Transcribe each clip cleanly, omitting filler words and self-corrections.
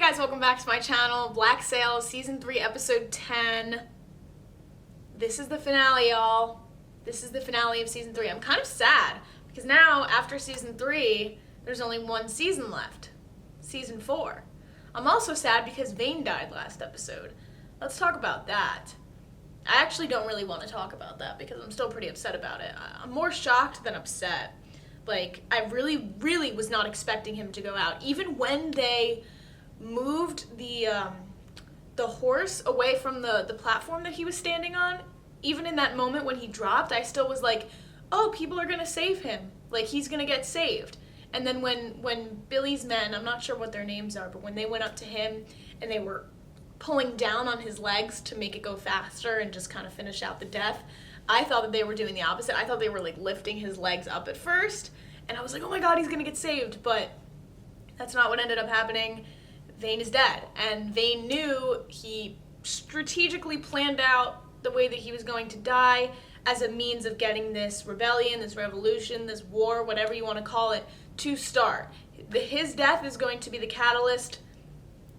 guys, welcome back to my channel, Black Sails, Season 3, Episode 10. This is the finale, y'all. This is the finale of Season 3. I'm kind of sad, because now, after Season 3, there's only one season left. Season 4. I'm also sad because Vane died last episode. Let's talk about that. I actually don't really want to talk about that, because I'm still pretty upset about it. I'm more shocked than upset. Like, I really was not expecting him to go out. Even when they moved the horse away from the platform that he was standing on, even in that moment when he dropped, I still was like, oh, people are gonna save him. Like, he's gonna get saved. And then when Billy's men, I'm not sure what their names are, but when they went up to him and they were pulling down on his legs to make it go faster and just kind of finish out the death, I thought that they were doing the opposite. I thought they were like lifting his legs up at first, and I was like, oh my god, he's gonna get saved, but that's not what ended up happening. Vane is dead, and Vane knew, he strategically planned out the way that he was going to die as a means of getting this rebellion, this revolution, this war, whatever you want to call it, to start. His death is going to be the catalyst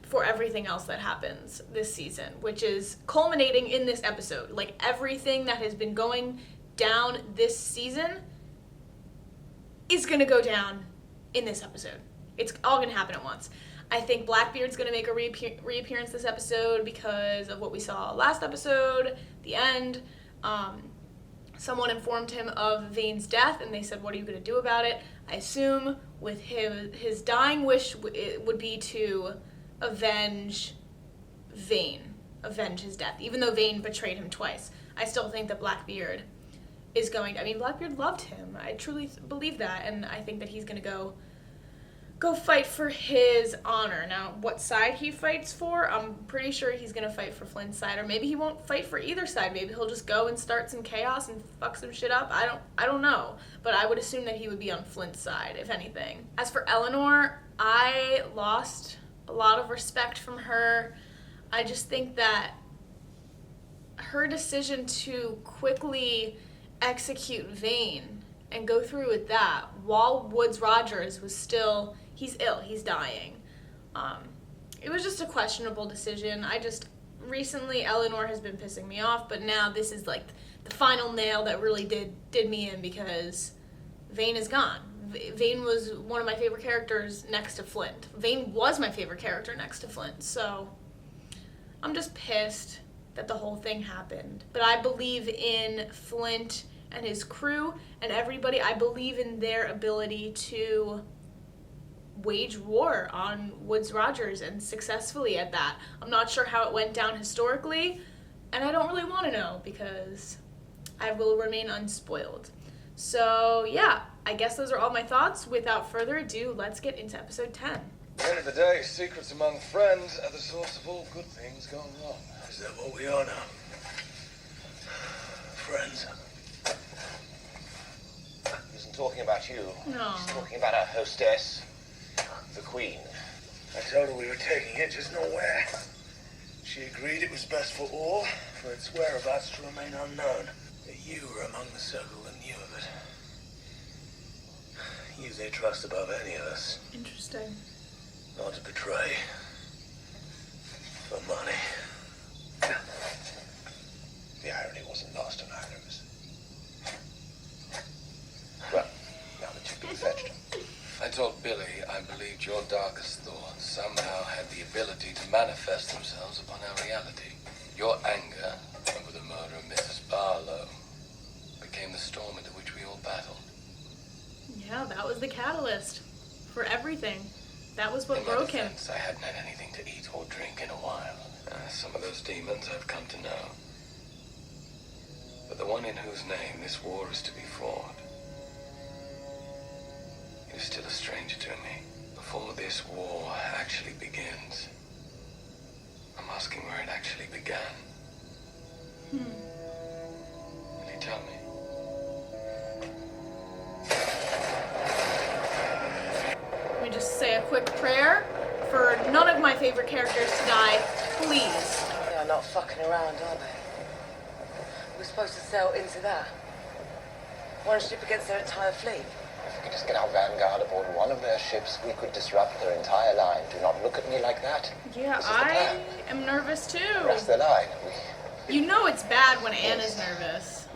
for everything else that happens this season, which is culminating in this episode. Like, everything that has been going down this season is gonna go down in this episode. It's all gonna happen at once. I think Blackbeard's gonna make a reappearance this episode because of what we saw last episode, the end. Someone informed him of Vane's death, and they said, what are you gonna do about it? I assume with his dying wish would be to avenge Vane, avenge his death, even though Vane betrayed him twice. I still think that Blackbeard is going to, I mean, Blackbeard loved him. I truly believe that, and I think that he's going to go fight for his honor. Now, what side he fights for, I'm pretty sure he's going to fight for Flint's side, or maybe he won't fight for either side. Maybe he'll just go and start some chaos and fuck some shit up. I don't know, but I would assume that he would be on Flint's side, if anything. As for Eleanor, I lost a lot of respect from her. I just think that her decision to quickly execute Vane and go through with that while Woodes Rogers was still, he's ill, he's dying. It was just a questionable decision. Recently Eleanor has been pissing me off, but now this is like the final nail that really did me in, because Vane is gone. Vane was one of my favorite characters next to Flint. Vane was my favorite character next to Flint, so I'm just pissed that the whole thing happened. But I believe in Flint and his crew and everybody. I believe in their ability to wage war on Woodes Rogers, and successfully at that. I'm not sure how it went down historically, and I don't really want to know, because I will remain unspoiled. So yeah, I guess those are all my thoughts. Without further ado, let's get into episode 10. At the end of the day, secrets among friends are the source of all good things going wrong. Is that what we are now? Friends? He isn't talking about you. No. He's talking about our hostess, the Queen. I told her we were taking it just nowhere. She agreed it was best for all, for its whereabouts to remain unknown. That you were among the circle that knew of it. You they trust above any of us. Interesting. Not to betray. For money. The irony wasn't lost on either of us. Well, now that you've been fetched. I told Billy I believed your darkest thoughts somehow had the ability to manifest themselves upon our reality. Your anger over the murder of Mrs. Barlow became the storm into which we all battled. Yeah, that was the catalyst for everything. That was what In my broke him. defense, I hadn't had anything to eat or drink in a while. Some of those demons I've come to know. But the one in whose name this war is to be fought is still a stranger to me. Before this war actually begins, I'm asking where it actually began. Will you tell me? Let me just say a quick prayer for none of my favorite characters to die, please. They are not fucking around, are they? We're supposed to sail into that. One ship against their entire fleet. If we could just get our vanguard aboard one of their ships, we could disrupt their entire line. Do not look at me like that. Yeah, This is the I plan. am nervous too. Rest their line. You know it's bad when Anna's nervous.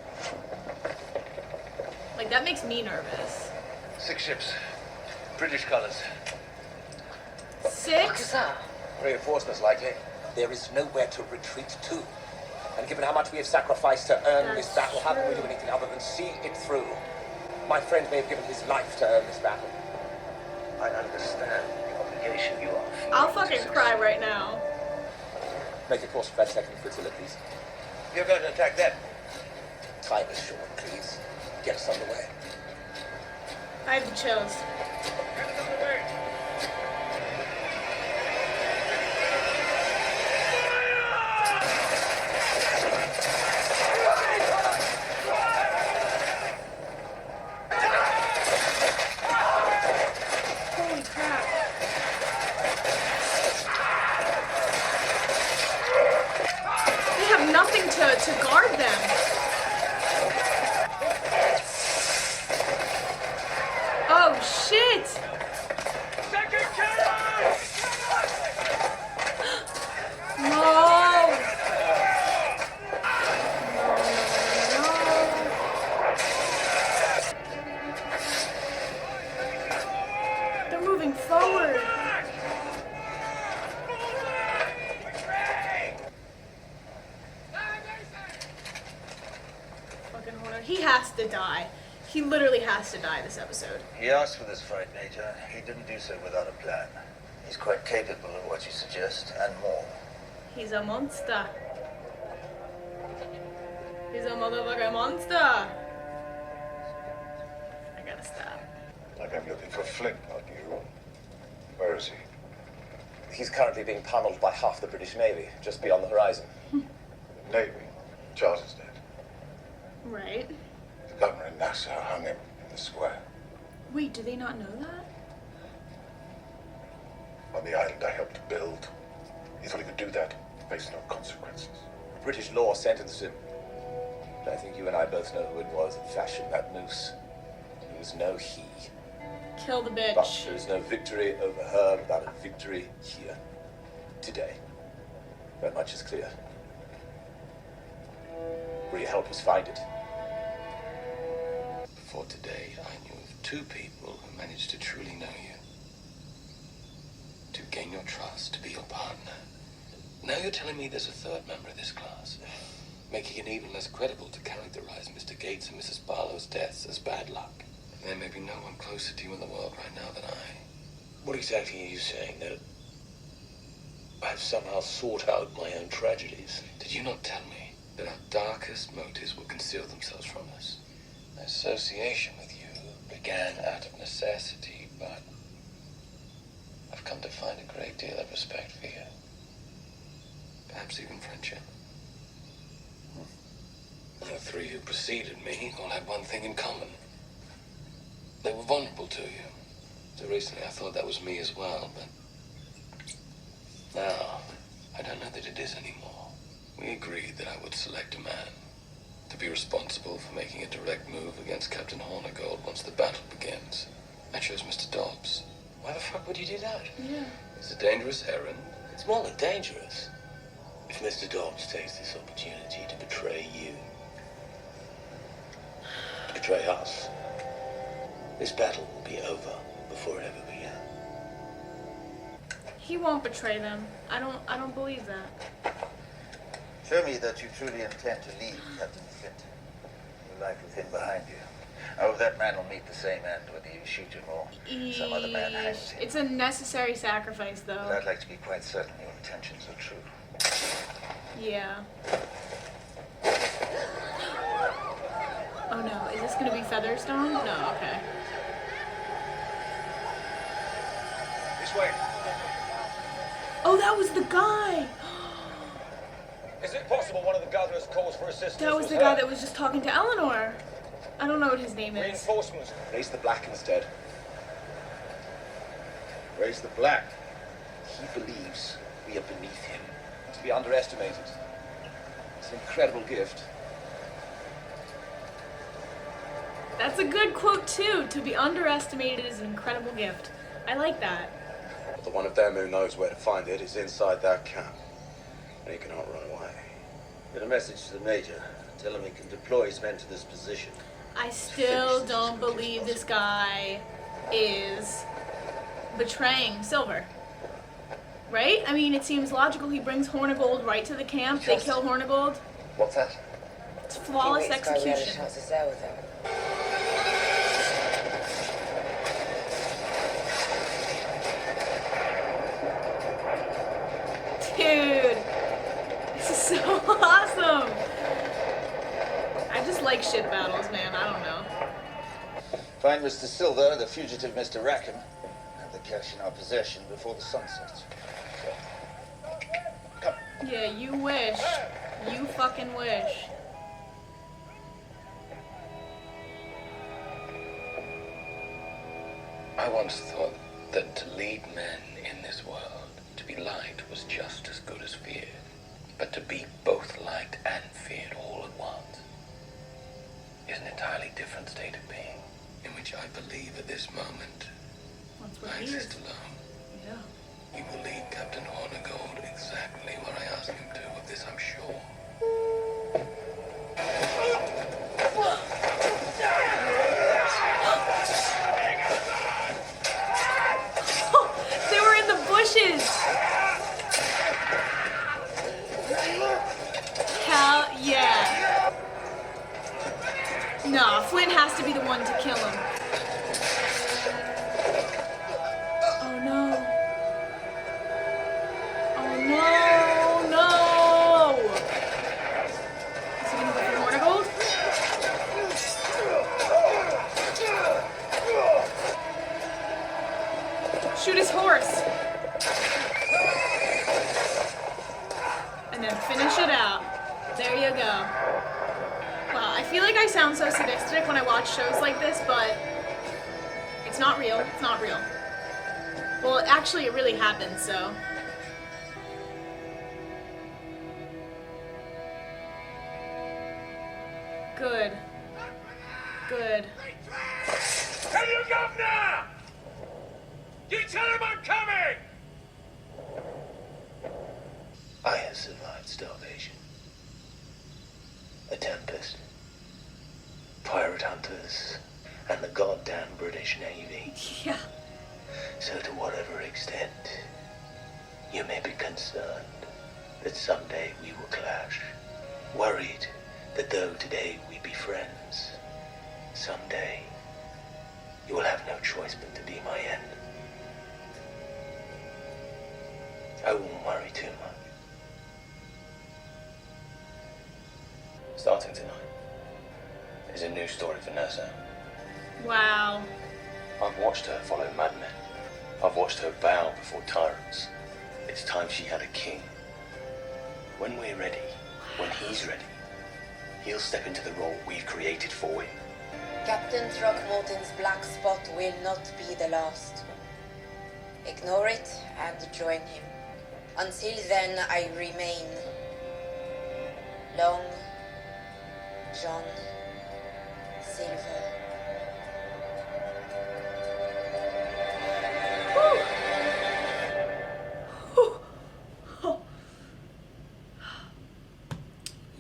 Like, that makes me nervous. 6 ships. British colours. What is 6? that? Reinforcements likely. There is nowhere to retreat to. And given how much we have sacrificed to earn this That's battle, how can we do true. anything other than see it through? My friend may have given his life to earn this battle. I understand the obligation you are. I'll fucking cry right now. Make a course for that second flotilla, please. You're going to attack them. Time is short, please. Get us underway. I have the chills. Holy crap. They have nothing to guard them. Oh shit! No! They're moving forward. Fucking Horner. He has to die. He literally has to die this episode. He asked for this fight, Major. He didn't do so without a plan. He's quite capable of what you suggest, and more. He's a monster. He's a motherfucking monster. I gotta stop. Like I'm looking for Flint, not you. Where is he? He's currently being pummeled by half the British Navy, just beyond the horizon. Navy. Charles is dead. Right. The governor in Nassau hung him in the square. Wait, do they not know that? On the island I helped build. He thought he could do that, face no consequences. British law sentenced him. But I think you and I both know who it was that fashioned that noose. It was no he. Kill the But bitch. there is no victory over her without a victory here. Today. That much is clear. Will you help us find it? Before today, I knew of 2 people who managed to truly know you. To gain your trust, to be your partner. Now you're telling me there's a 3rd member of this class, making it even less credible to characterize Mr. Gates and Mrs. Barlow's deaths as bad luck. There may be no one closer to you in the world right now than I. What exactly are you saying? That I've somehow sought out my own tragedies? Did you not tell me that our darkest motives will conceal themselves from us? My association with you began out of necessity, but I've come to find a great deal of respect for you. Perhaps even friendship. The 3 who preceded me all had one thing in common. They were vulnerable to you. So recently I thought that was me as well, but now I don't know that it is anymore. We agreed that I would select a man to be responsible for making a direct move against Captain Hornigold once the battle begins. I chose Mr. Dobbs. Why the fuck would you do that? Yeah. It's a dangerous errand. It's more than dangerous. If Mr. Dobbs takes this opportunity to betray you, to betray us, this battle will be over before it ever began. He won't betray them. I don't believe that. Show me that you truly intend to leave Captain Flint. Your life with him behind you. I hope that man will meet the same end, whether you shoot him or some other man hangs him. It's a necessary sacrifice, But though. I'd like to be quite certain your intentions are true. Yeah. Oh no, is this gonna be Featherstone? No, okay. This way. Oh, that was the guy! Is it possible one of the governor's calls for assistance? That was the guy that was just talking to Eleanor. I don't know what his name is. Reinforcements. Raise the Black instead. Raise the Black. He believes we are beneath him. Not to be underestimated. It's an incredible gift. That's a good quote too. To be underestimated is an incredible gift. I like that. The one of them who knows where to find it is inside that camp. And he cannot run away. Get a message to the Major. Tell him he can deploy his men to this position. I still don't believe this guy is betraying Silver. Right? I mean, it seems logical. He brings Hornigold right to the camp. They kill Hornigold. What's that? It's flawless execution. Dude, this is so awesome. I just like shit battles, man. I don't know. Find Mr. Silver, the fugitive Mr. Rackham. Have the cash in our possession before the sun sets. Come. Yeah, you wish. You fucking wish. I once thought that to lead men in this world, to be liked was just as good as feared. But to be both liked and feared all at once is an entirely different state of being, in which I believe at this moment That's what I he is. exist alone. Yeah. He will lead Captain Hornigold exactly where I ask him to, of this I'm sure. They were in the bushes! Hell yeah. Nah, Flynn has to be the one to kill him. Oh no. Oh no, no! Is he gonna go for Hornigold? Shoot his horse. And then finish it out. There you go. Wow, I feel like I sound so sadistic when I watch shows like this, but it's not real. It's not real. Well, actually, it really happened, so. Good. Good. Tell your governor! You tell him I'm coming! I have survived starvation. A tempest. Pirate hunters. And the goddamn British Navy. Yeah. So to whatever extent you may be concerned that someday we will clash, worried that though today we be friends, someday you will have no choice but to be my end. I won't worry too much. Starting tonight is a new story for Nessa. Wow. I've watched her follow madmen. I've watched her bow before tyrants. It's time she had a king. When we're ready, when he's ready, he'll step into the role we've created for him. Captain Throckmorton's black spot will not be the last. Ignore it and join him. Until then, I remain Long John Silver.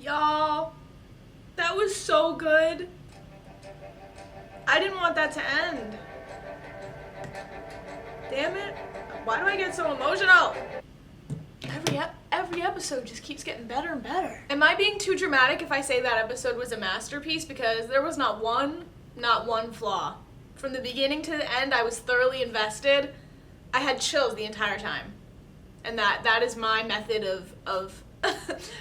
Y'all, that was so good. I didn't want that to end. Damn it. Why do I get so emotional? Every episode just keeps getting better and better. Am I being too dramatic if I say that episode was a masterpiece? Because there was not one flaw. From the beginning to the end, I was thoroughly invested. I had chills the entire time. And that is my method of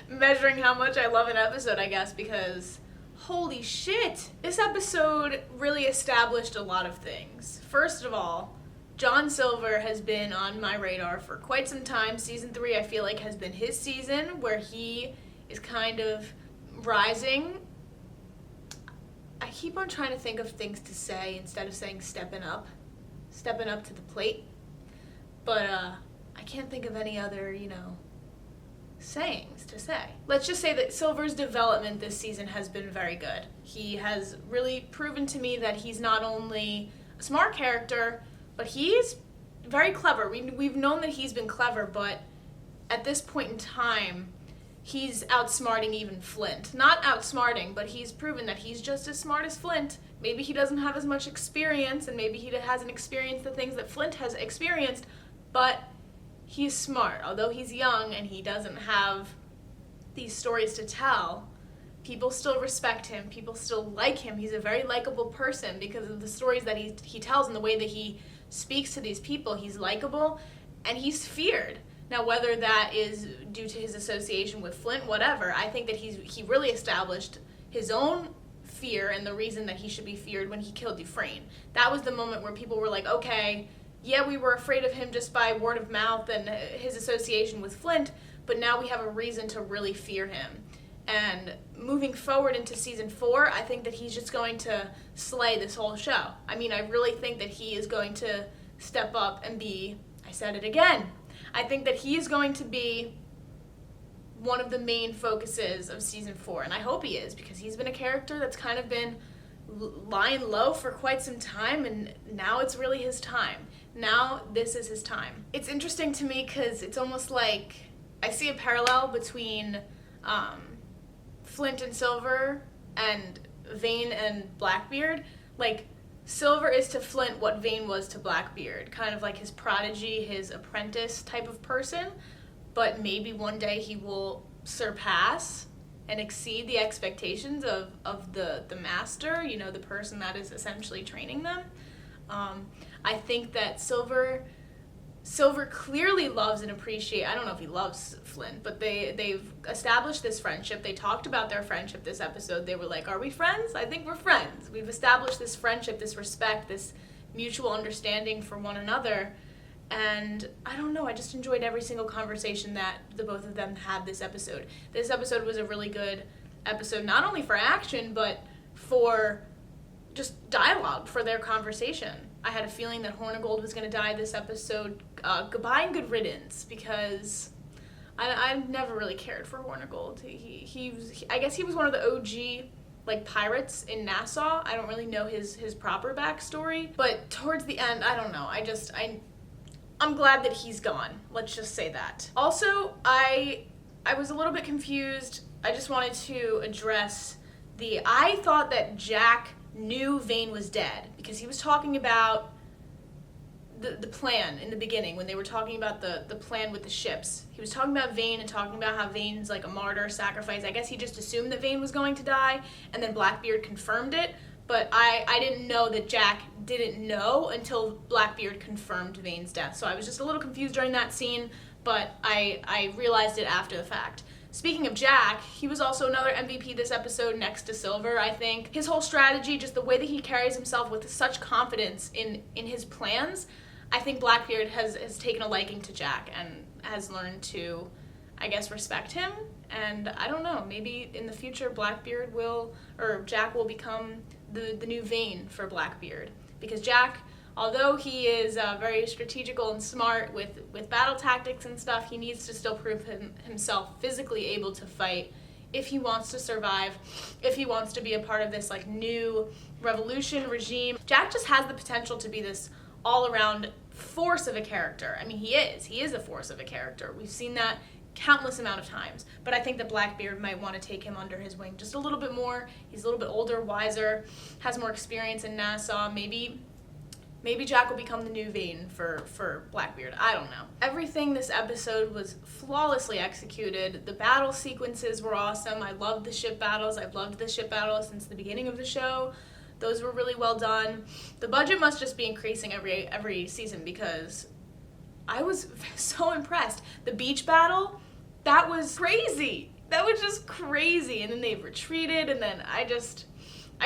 measuring how much I love an episode, I guess, because holy shit. This episode really established a lot of things. First of all, John Silver has been on my radar for quite some time. Season 3, I feel like, has been his season where he is kind of rising. I keep on trying to think of things to say instead of saying stepping up to the plate. But I can't think of any other, sayings to say. Let's just say that Silver's development this season has been very good. He has really proven to me that he's not only a smart character, but he's very clever. We've known that he's been clever, but at this point in time, he's outsmarting even Flint. Not outsmarting, but he's proven that he's just as smart as Flint. Maybe he doesn't have as much experience, and maybe he hasn't experienced the things that Flint has experienced, but he's smart. Although he's young and he doesn't have these stories to tell, people still respect him. People still like him. He's a very likable person because of the stories that he tells and the way that he speaks to these people. He's likable and he's feared. Now, whether that is due to his association with Flint, whatever, I think that he really established his own fear and the reason that he should be feared when he killed Dufresne. That was the moment where people were like, okay, yeah, we were afraid of him just by word of mouth and his association with Flint, but now we have a reason to really fear him. And moving forward into season 4, I think that he's just going to slay this whole show. I mean, I really think that he is going to step up and be, I said it again, I think that he is going to be one of the main focuses of season 4, and I hope he is, because he's been a character that's kind of been lying low for quite some time, and now it's really his time. Now this is his time. It's interesting to me because it's almost like I see a parallel between Flint and Silver and Vane and Blackbeard. Like, Silver is to Flint what Vane was to Blackbeard, kind of like his prodigy, his apprentice type of person, but maybe one day he will surpass and exceed the expectations of the master, you know, the person that is essentially training them. I think that Silver clearly loves and appreciates, I don't know if he loves Flint, but they've established this friendship. They talked about their friendship this episode. They were like, are we friends? I think we're friends. We've established this friendship, this respect, this mutual understanding for one another. And I don't know, I just enjoyed every single conversation that the both of them had this episode. This episode was a really good episode, not only for action, but for just dialogue, for their conversation. I had a feeling that Hornigold was going to die this episode. Goodbye and good riddance, because I've never really cared for Hornigold. I guess he was one of the OG like pirates in Nassau. I don't really know his proper backstory, but towards the end, I don't know. I'm glad that he's gone. Let's just say that. Also, I was a little bit confused. I just wanted to address I thought that Jack knew Vane was dead because he was talking about the plan in the beginning when they were talking about the plan with the ships. He was talking about Vane and talking about how Vane's like a martyr, sacrifice. I guess he just assumed that Vane was going to die, and then Blackbeard confirmed it. But I didn't know that Jack didn't know until Blackbeard confirmed Vane's death. So I was just a little confused during that scene, but I realized it after the fact. Speaking of Jack, he was also another MVP this episode next to Silver, I think. His whole strategy, just the way that he carries himself with such confidence in his plans, I think Blackbeard has taken a liking to Jack and has learned to, I guess, respect him. And I don't know, maybe in the future Jack will become the new Vane for Blackbeard. Because Jack, although he is very strategical and smart with battle tactics and stuff, he needs to still prove himself physically able to fight if he wants to survive, if he wants to be a part of this like new revolution regime. Jack just has the potential to be this all-around force of a character. I mean, he is a force of a character. We've seen that countless amount of times, but I think that Blackbeard might want to take him under his wing just a little bit more. He's a little bit older, wiser, has more experience in Nassau. Maybe Jack will become the new Vane for Blackbeard. I don't know. Everything this episode was flawlessly executed. The battle sequences were awesome. I loved the ship battles. I've loved the ship battles since the beginning of the show. Those were really well done. The budget must just be increasing every season because I was so impressed. The beach battle, that was crazy. That was just crazy. And then they retreated, and then I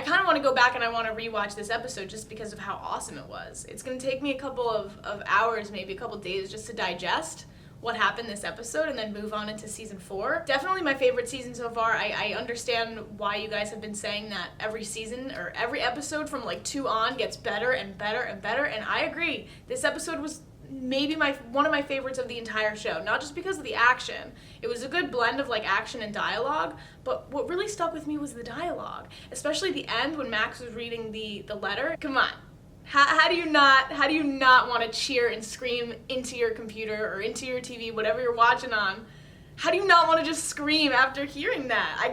kind of want to go back and I want to rewatch this episode just because of how awesome it was. It's going to take me a couple of hours, maybe a couple days, just to digest what happened this episode and then move on into season 4. Definitely my favorite season so far. I understand why you guys have been saying that every season or every episode from like 2 on gets better and better and better, and I agree. This episode was maybe one of my favorites of the entire show. Not just because of the action. It was a good blend of like action and dialogue, but what really stuck with me was the dialogue. Especially the end when Max was reading the letter. Come on. How do you not want to cheer and scream into your computer or into your TV, whatever you're watching on? How do you not want to just scream after hearing that? I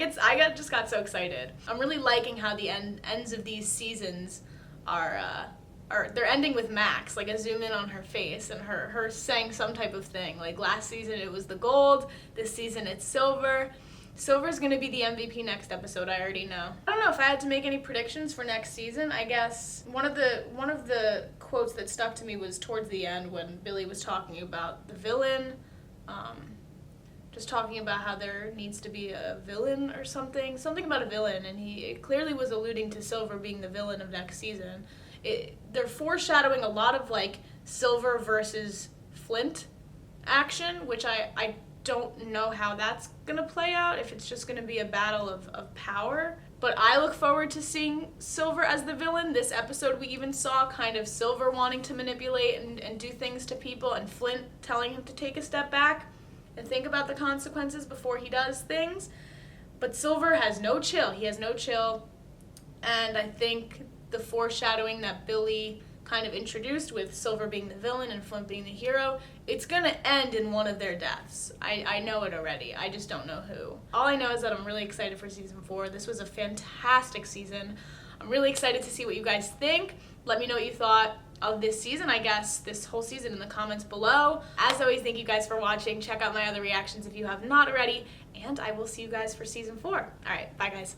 just got so excited. I'm really liking how the ends of these seasons are they're ending with Max, like a zoom in on her face and her saying some type of thing. Like last season it was the gold, this season it's silver. Silver's gonna be the MVP next episode, I already know. I don't know if I had to make any predictions for next season. I guess one of the quotes that stuck to me was towards the end when Billy was talking about the villain, just talking about how there needs to be a villain or something about a villain, and he clearly was alluding to Silver being the villain of next season. They're foreshadowing a lot of like Silver versus Flint action, which I don't know how that's gonna play out, if it's just gonna be a battle of power. But I look forward to seeing Silver as the villain. This episode we even saw kind of Silver wanting to manipulate and do things to people, and Flint telling him to take a step back and think about the consequences before he does things. But Silver has no chill. He has no chill. And I think the foreshadowing that Billy kind of introduced with Silver being the villain and Flint being the hero, it's gonna end in one of their deaths. I know it already. I just don't know who. All I know is that I'm really excited for season 4. This was a fantastic season. I'm really excited to see what you guys think. Let me know what you thought of this season, I guess, this whole season in the comments below. As always, thank you guys for watching. Check out my other reactions if you have not already, and I will see you guys for season 4. All right, bye guys.